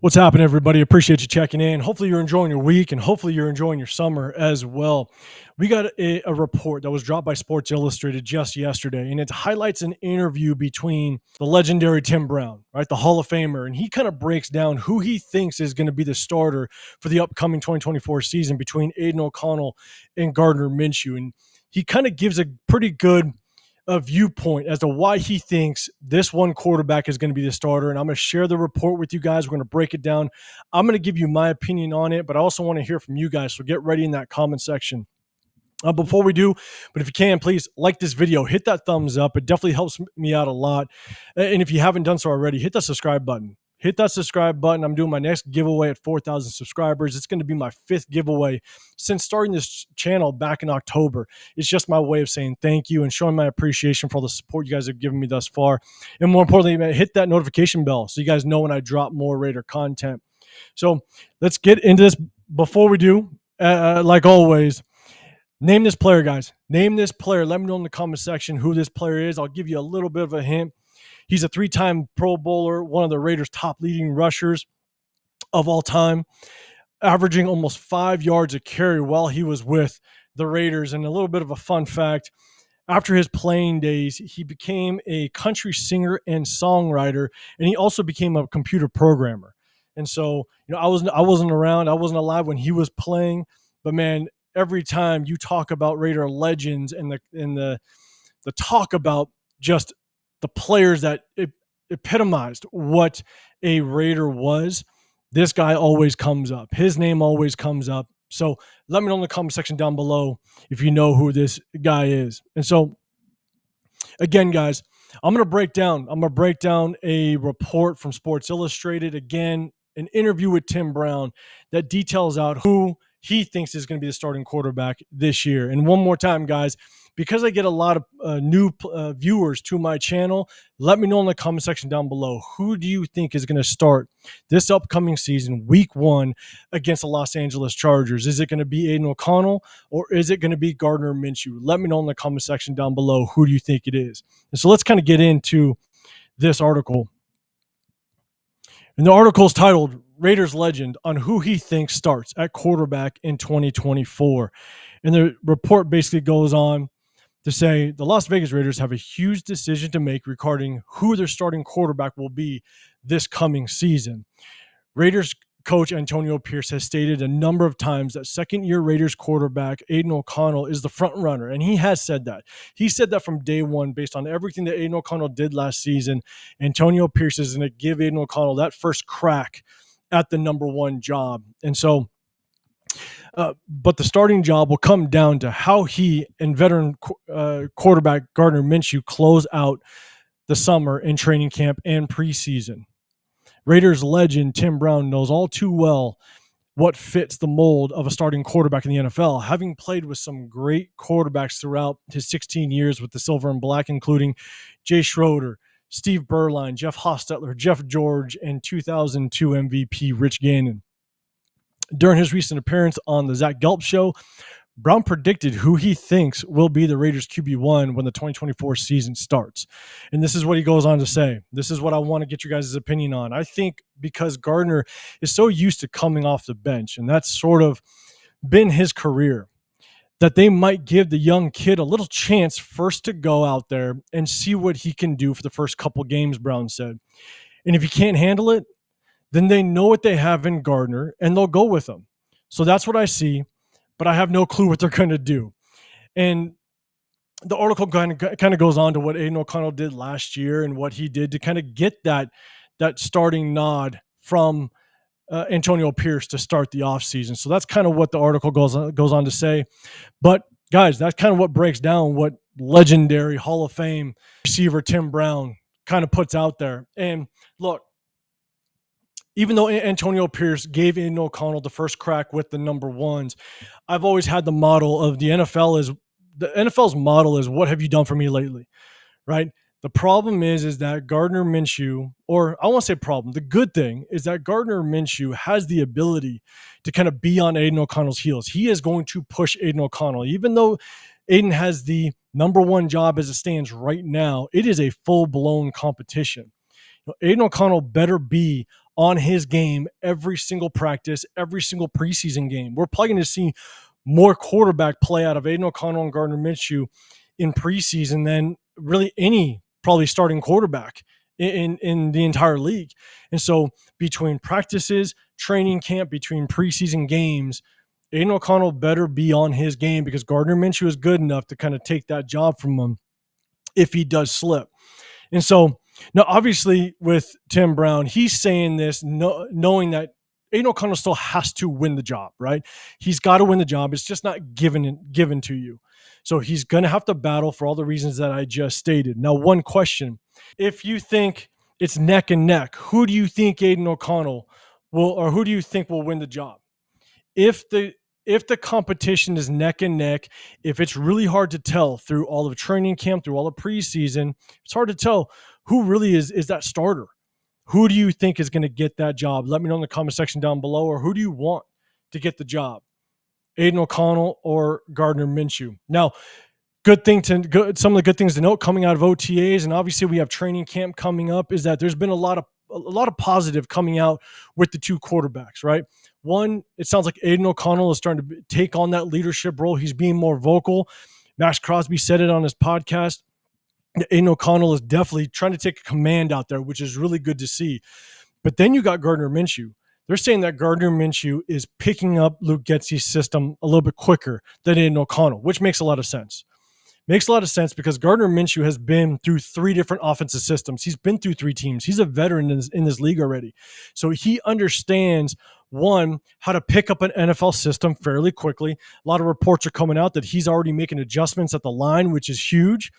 What's happening, everybody? Appreciate you checking in. Hopefully, you're enjoying your week and hopefully, you're enjoying your summer as well. We got a report that was dropped by Sports Illustrated just yesterday, and it highlights an interview between the legendary Tim Brown, right, the Hall of Famer, and he kind of breaks down who he thinks is going to be the starter for the upcoming 2024 season between Aiden O'Connell and Gardner Minshew. And he kind of gives a pretty good viewpoint as to why he thinks this one quarterback is going to be the starter. And I'm going to share the report with you guys. We're going to break it down. I'm going to give you my opinion on it, but I also want to hear from you guys. So get ready in that comment section. Before we do, but if you can, please like this video, hit that thumbs up. It definitely helps me out a lot. And if you haven't done so already, hit that subscribe button. Hit that subscribe button. I'm doing my next giveaway at 4,000 subscribers. It's going to be my 5th giveaway since starting this channel back in October. It's just my way of saying thank you and showing my appreciation for all the support you guys have given me thus far. And more importantly, hit that notification bell so you guys know when I drop more Raider content. So let's get into this. Before we do, like always, name this player, guys. Name this player. Let me know in the comment section who this player is. I'll give you a little bit of a hint. He's a 3-time Pro Bowler, one of the Raiders' top leading rushers of all time, averaging almost 5 yards a carry while he was with the Raiders. And a little bit of a fun fact, after his playing days, he became a country singer and songwriter, and he also became a computer programmer. And so, I wasn't around, I wasn't alive when he was playing, but man, every time you talk about Raider legends and the talk about just the players that epitomized what a Raider was, this guy always comes up. His name always comes up. So let me know in the comment section down below if you know who this guy is. And so, again, guys, I'm going to break down a report from Sports Illustrated. Again, an interview with Tim Brown that details out who he thinks is going to be the starting quarterback this year. And one more time, guys, because I get a lot of new viewers to my channel, let me know in the comment section down below, who do you think is going to start this upcoming season, week 1, against the Los Angeles Chargers? Is it going to be Aiden O'Connell or is it going to be Gardner Minshew? Let me know in the comment section down below who do you think it is. And so let's kind of get into this article. And the article is titled Raiders Legend on who he thinks starts at quarterback in 2024. And the report basically goes on to say the Las Vegas Raiders have a huge decision to make regarding who their starting quarterback will be this coming season. Raiders coach Antonio Pierce has stated a number of times that second-year Raiders quarterback Aiden O'Connell is the front runner, and he has said that. He said that from day one based on everything that Aiden O'Connell did last season. Antonio Pierce is going to give Aiden O'Connell that first crack at the number 1 job. And so, but the starting job will come down to how he and veteran quarterback Gardner Minshew close out the summer in training camp and preseason. Raiders legend Tim Brown knows all too well what fits the mold of a starting quarterback in the NFL, having played with some great quarterbacks throughout his 16 years with the Silver and Black, including Jay Schroeder, Steve Berline, Jeff Hostetler, Jeff George, and 2002 MVP Rich Gannon. During his recent appearance on the Zach Gelb Show, Brown predicted who he thinks will be the Raiders QB1 when the 2024 season starts. And this is what he goes on to say. This is what I want to get you guys' opinion on. I think because Gardner is so used to coming off the bench, and that's sort of been his career, that they might give the young kid a little chance first to go out there and see what he can do for the first couple games, Brown said. And if he can't handle it, then they know what they have in Gardner, and they'll go with him. So that's what I see, but I have no clue what they're going to do. And the article kind of goes on to what Aiden O'Connell did last year and what he did to kind of get that starting nod from Antonio Pierce to start the offseason. So that's kind of what the article goes on to say. But guys, that's kind of what breaks down what legendary Hall of Fame receiver Tim Brown kind of puts out there. And look, even though Antonio Pierce gave Aiden O'Connell the first crack with the number 1s, I've always had the model of the NFL's model is, what have you done for me lately, right? The problem is that Gardner Minshew, or I won't say problem, the good thing is that Gardner Minshew has the ability to kind of be on Aiden O'Connell's heels. He is going to push Aiden O'Connell. Even though Aiden has the number 1 job as it stands right now, it is a full-blown competition. Aiden O'Connell better be on his game every single practice, every single preseason game. We're probably going to see more quarterback play out of Aiden O'Connell and Gardner Minshew in preseason than really any probably starting quarterback in the entire league. And so between practices, training camp, between preseason games, Aiden O'Connell better be on his game because Gardner Minshew is good enough to kind of take that job from him if he does slip. And so now, obviously, with Tim Brown, he's saying this knowing that Aiden O'Connell still has to win the job, right? He's got to win the job. It's just not given to you. So he's going to have to battle for all the reasons that I just stated. Now, one question. If you think it's neck and neck, who do you think Aiden O'Connell will, or who do you think will win the job? If the competition is neck and neck, if it's really hard to tell through all of training camp, through all of preseason, it's hard to tell who really is that starter. Who do you think is going to get that job? Let me know in the comment section down below. Or who do you want to get the job? Aiden O'Connell or Gardner Minshew? Now, some of the good things to note coming out of OTAs, and obviously we have training camp coming up, is that there's been a lot of positive coming out with the two quarterbacks, right? One, it sounds like Aiden O'Connell is starting to take on that leadership role. He's being more vocal. Max Crosby said it on his podcast. Aiden O'Connell is definitely trying to take a command out there, which is really good to see. But then you got Gardner Minshew. They're saying that Gardner Minshew is picking up Luke Getsy's system a little bit quicker than Aiden O'Connell, which makes a lot of sense. Makes a lot of sense because Gardner Minshew has been through 3 different offensive systems. He's been through 3 teams. He's a veteran in this league already. So he understands, one, how to pick up an NFL system fairly quickly. A lot of reports are coming out that he's already making adjustments at the line, which is huge.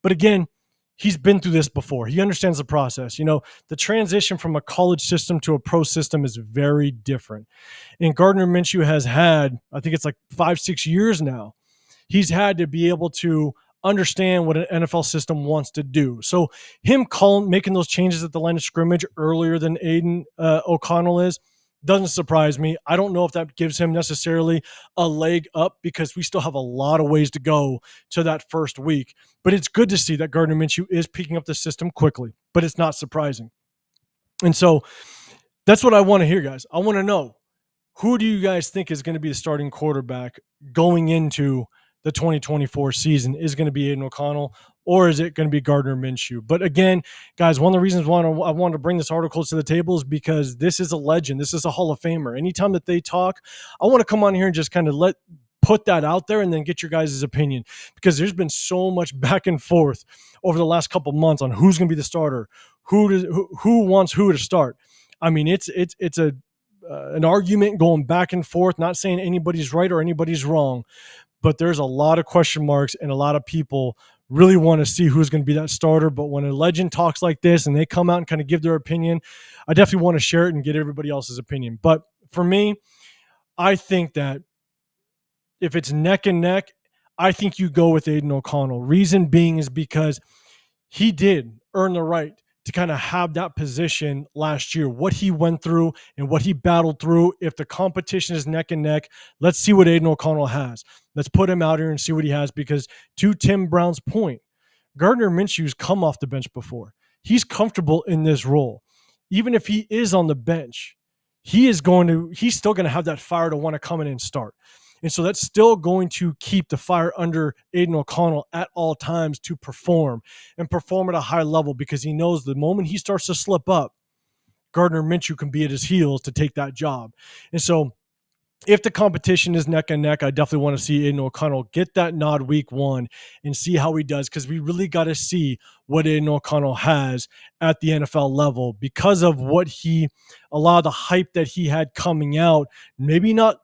But again, he's been through this before. He understands the process. The transition from a college system to a pro system is very different. And Gardner Minshew has had, I think it's like 5-6 years now, he's had to be able to understand what an NFL system wants to do. So him making those changes at the line of scrimmage earlier than Aiden O'Connell doesn't surprise me. I don't know if that gives him necessarily a leg up because we still have a lot of ways to go to that first week. But it's good to see that Gardner Minshew is picking up the system quickly, but it's not surprising. And so that's what I want to hear, guys. I want to know, who do you guys think is going to be the starting quarterback going into the 2024 season? Is going to be Aiden O'Connell, or is it going to be Gardner Minshew? But again, guys, one of the reasons I wanted to bring this article to the table is because this is a legend. This is a Hall of Famer. Anytime that they talk, I want to come on here and just kind of put that out there and then get your guys' opinion, because there's been so much back and forth over the last couple months on who's going to be the starter, who wants who to start. I mean, it's an argument going back and forth, not saying anybody's right or anybody's wrong, but there's a lot of question marks and a lot of people really want to see who's going to be that starter. But when a legend talks like this and they come out and kind of give their opinion, I definitely want to share it and get everybody else's opinion. But for me, I think that if it's neck and neck, I think you go with Aiden O'Connell. Reason being is because he did earn the right to kind of have that position last year, what he went through and what he battled through. If the competition is neck and neck, let's see what Aiden O'Connell has. Let's put him out here and see what he has, because to Tim Brown's point, Gardner Minshew's come off the bench before. He's comfortable in this role. Even if he is on the bench, he's still going to have that fire to want to come in and start. And so that's still going to keep the fire under Aiden O'Connell at all times to perform and perform at a high level, because he knows the moment he starts to slip up, Gardner Minshew can be at his heels to take that job. And so if the competition is neck and neck, I definitely want to see Aiden O'Connell get that nod week 1 and see how he does, because we really got to see what Aiden O'Connell has at the NFL level because of what a lot of the hype that he had coming out, maybe not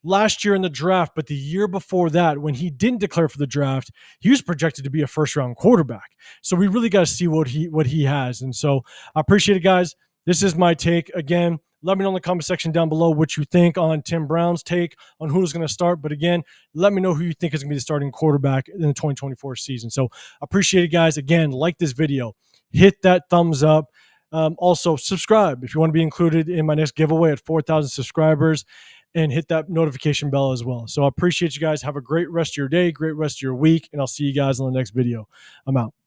last year in the draft, but the year before that, when he didn't declare for the draft, he was projected to be a first-round quarterback. So we really got to see what he has. And so I appreciate it, guys. This is my take. Again, let me know in the comment section down below what you think on Tim Brown's take on who's going to start. But again, let me know who you think is going to be the starting quarterback in the 2024 season. So I appreciate it, guys. Again, like this video, hit that thumbs up. Also, subscribe if you want to be included in my next giveaway at 4,000 subscribers. And hit that notification bell as well. So I appreciate you guys. Have a great rest of your day, great rest of your week, and I'll see you guys on the next video. I'm out.